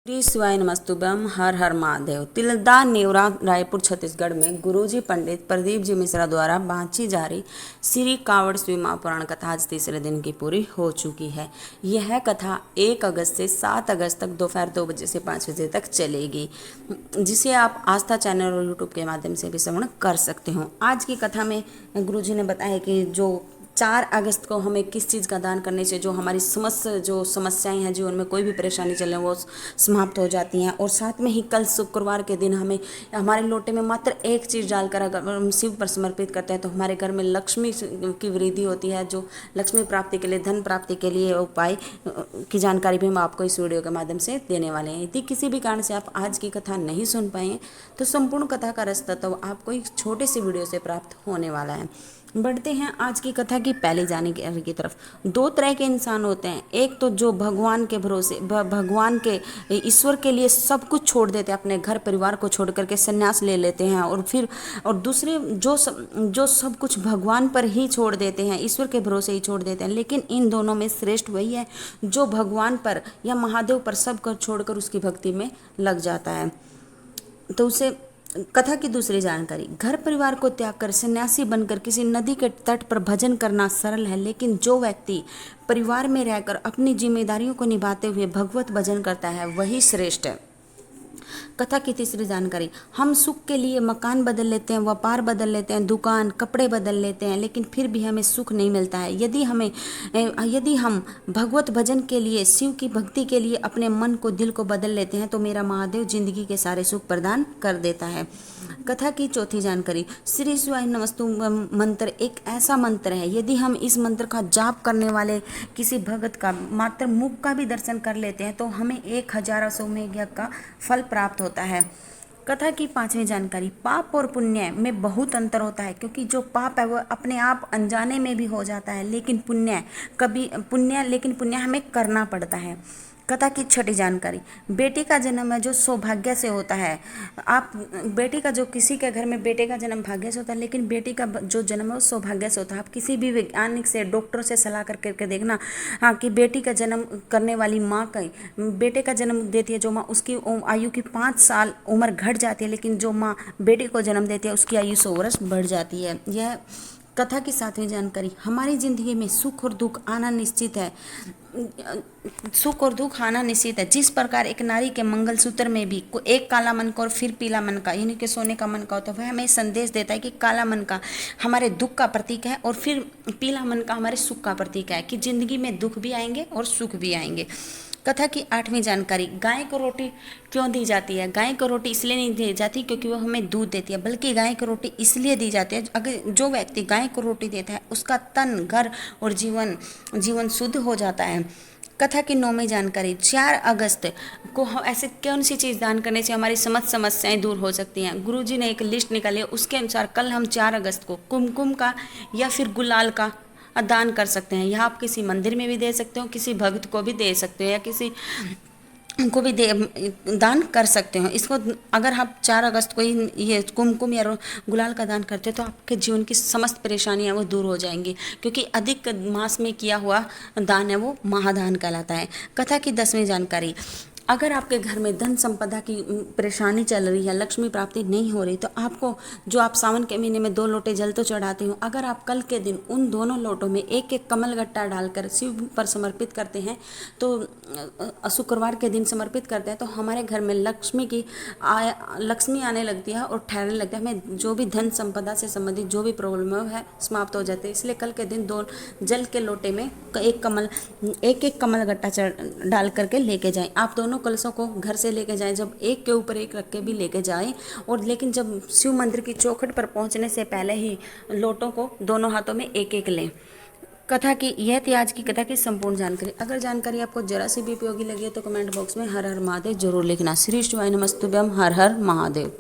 श्री शिवाय नमस्तुभ्यम। हर हर महादेव। तिलदा नेवरा रायपुर छत्तीसगढ़ में गुरुजी पंडित प्रदीप जी मिश्रा द्वारा बांची जा रही श्री कावड़ शिव महापुराण कथा आज तीसरे दिन की पूरी हो चुकी है। यह कथा 1 अगस्त से 7 अगस्त तक दोपहर 2 बजे से 5 बजे तक चलेगी, जिसे आप आस्था चैनल और यूट्यूब के माध्यम से भी श्रवण कर सकते हो। आज की कथा में गुरुजी ने बताया कि जो 4 अगस्त को हमें किस चीज़ का दान करने से जो हमारी समस्त जो समस्याएं हैं जीवन में कोई भी परेशानी चले वो समाप्त हो जाती हैं। और साथ में ही कल शुक्रवार के दिन हमें हमारे लोटे में मात्र एक चीज़ डालकर अगर हम शिव पर समर्पित करते हैं तो हमारे घर में लक्ष्मी की वृद्धि होती है। जो लक्ष्मी प्राप्ति के लिए, धन प्राप्ति के लिए उपाय की जानकारी भी हम आपको इस वीडियो के माध्यम से देने वाले हैं। यदि किसी भी कारण से आप आज की कथा नहीं सुन पाए तो संपूर्ण कथा का रस तत्व आपको एक छोटे से वीडियो से प्राप्त होने वाला है। बढ़ते हैं आज की कथा की पहली जानकारी की तरफ। 2 तरह के इंसान होते हैं। एक तो जो भगवान के भरोसे भगवान के ईश्वर के लिए सब कुछ छोड़ देते हैं, अपने घर परिवार को छोड़ करके संन्यास ले लेते हैं। और दूसरे जो सब कुछ भगवान पर ही छोड़ देते हैं, ईश्वर के भरोसे ही छोड़ देते हैं। लेकिन इन दोनों में श्रेष्ठ वही है जो भगवान पर या महादेव पर सब कुछ छोड़कर उसकी भक्ति में लग जाता है। तो उसे कथा की दूसरी जानकारी। घर परिवार को त्याग कर सन्यासी बनकर किसी नदी के तट पर भजन करना सरल है, लेकिन जो व्यक्ति परिवार में रहकर अपनी जिम्मेदारियों को निभाते हुए भगवत भजन करता है वही श्रेष्ठ है। कथा की तीसरी जानकारी। हम सुख के लिए मकान बदल लेते हैं, व्यापार बदल लेते हैं, दुकान कपड़े बदल लेते हैं, लेकिन फिर भी हमें सुख नहीं मिलता है। यदि हम भगवत भजन के लिए, शिव की भक्ति के लिए अपने मन को, दिल को बदल लेते हैं तो मेरा महादेव जिंदगी के सारे सुख प्रदान कर देता है। कथा की चौथी जानकारी। श्री शिवाय नमस्तुभ्यम मंत्र एक ऐसा मंत्र है, यदि हम इस मंत्र का जाप करने वाले किसी भगत का मात्र मुख का भी दर्शन कर लेते हैं तो हमें 1000 अश्वमेध यज्ञ का फल प्राप्त होता है। कथा की 5वीं जानकारी। पाप और पुण्य में बहुत अंतर होता है, क्योंकि जो पाप है वो अपने आप अनजाने में भी हो जाता है, लेकिन पुण्य हमें करना पड़ता है। कथा की 6ठी जानकारी। बेटी का जन्म है जो सौभाग्य से होता है। बेटी का जो किसी के घर में बेटे का जन्म भाग्य से होता है, लेकिन बेटी का जो जन्म है वो सौभाग्य से होता है। आप किसी भी वैज्ञानिक से, डॉक्टर से सलाह करके देखना कि बेटी का जन्म करने वाली माँ का, बेटे का जन्म देती है जो माँ, उसकी आयु की 5 साल उम्र घट जाती है, लेकिन जो माँ बेटे को जन्म देती है उसकी आयु 100 वर्ष बढ़ जाती है। यह कथा की 7वीं जानकारी। हमारी जिंदगी में सुख और दुख आना निश्चित है। जिस प्रकार एक नारी के मंगलसूत्र में भी एक काला मन का और फिर पीला मन का, यानी कि सोने का मन का होता है, वह हमें संदेश देता है कि काला मन का हमारे दुख का प्रतीक है और फिर पीला मन का हमारे सुख का प्रतीक है, कि जिंदगी में दुख भी आएंगे और सुख भी आएंगे। कथा की 8वीं जानकारी। गाय को रोटी क्यों दी जाती है? गाय को रोटी इसलिए नहीं दी जाती क्योंकि वो हमें दूध देती है, बल्कि गाय को रोटी इसलिए दी जाती है, अगर जो व्यक्ति गाय को रोटी देता है उसका तन, घर और जीवन शुद्ध हो जाता है। कथा की 9वीं जानकारी। 4 अगस्त को ऐसे कौन सी चीज़ दान करने से हमारी समस्त समस्याएं दूर हो सकती हैं? गुरुजी ने एक लिस्ट निकाली है, उसके अनुसार कल हम 4 अगस्त को कुमकुम का या फिर गुलाल का दान कर सकते हैं। यह आप किसी मंदिर में भी दे सकते हो, किसी भक्त को भी दे सकते हो, या किसी को भी दान कर सकते हो। इसको अगर आप 4 अगस्त को ही ये कुमकुम या गुलाल का दान करते हो तो आपके जीवन की समस्त परेशानियां वो दूर हो जाएंगी, क्योंकि अधिक मास में किया हुआ दान है वो महादान कहलाता है। कथा की 10वीं जानकारी। अगर आपके घर में धन संपदा की परेशानी चल रही है, लक्ष्मी प्राप्ति नहीं हो रही, तो आपको जो आप सावन के महीने में 2 लोटे जल तो चढ़ाते हो, अगर आप कल के दिन उन दोनों लोटों में एक कमल गट्टा डालकर शिव पर समर्पित करते हैं, तो शुक्रवार के दिन समर्पित करते हैं, तो हमारे घर में लक्ष्मी आने लगती है और ठहरने लगता है। हमें जो भी धन संपदा से संबंधित जो भी प्रॉब्लम है समाप्त हो जाती है। इसलिए कल के दिन 2 जल के लोटे में एक कमल गट्टा डाल करके लेके जाएं। आप दोनों कलशों को घर से लेके जाएं, जब एक के ऊपर एक रख के भी लेके जाएं, और लेकिन जब शिव मंदिर की चौखट पर पहुंचने से पहले ही लोटों को दोनों हाथों में एक लें। कथा की यह थी आज की कथा की संपूर्ण जानकारी। अगर जानकारी आपको जरा सी भी उपयोगी लगी है तो कमेंट बॉक्स में हर हर महादेव जरूर लिखना। श्री शिवाय नमस्तुभ्यम। हर हर महादेव।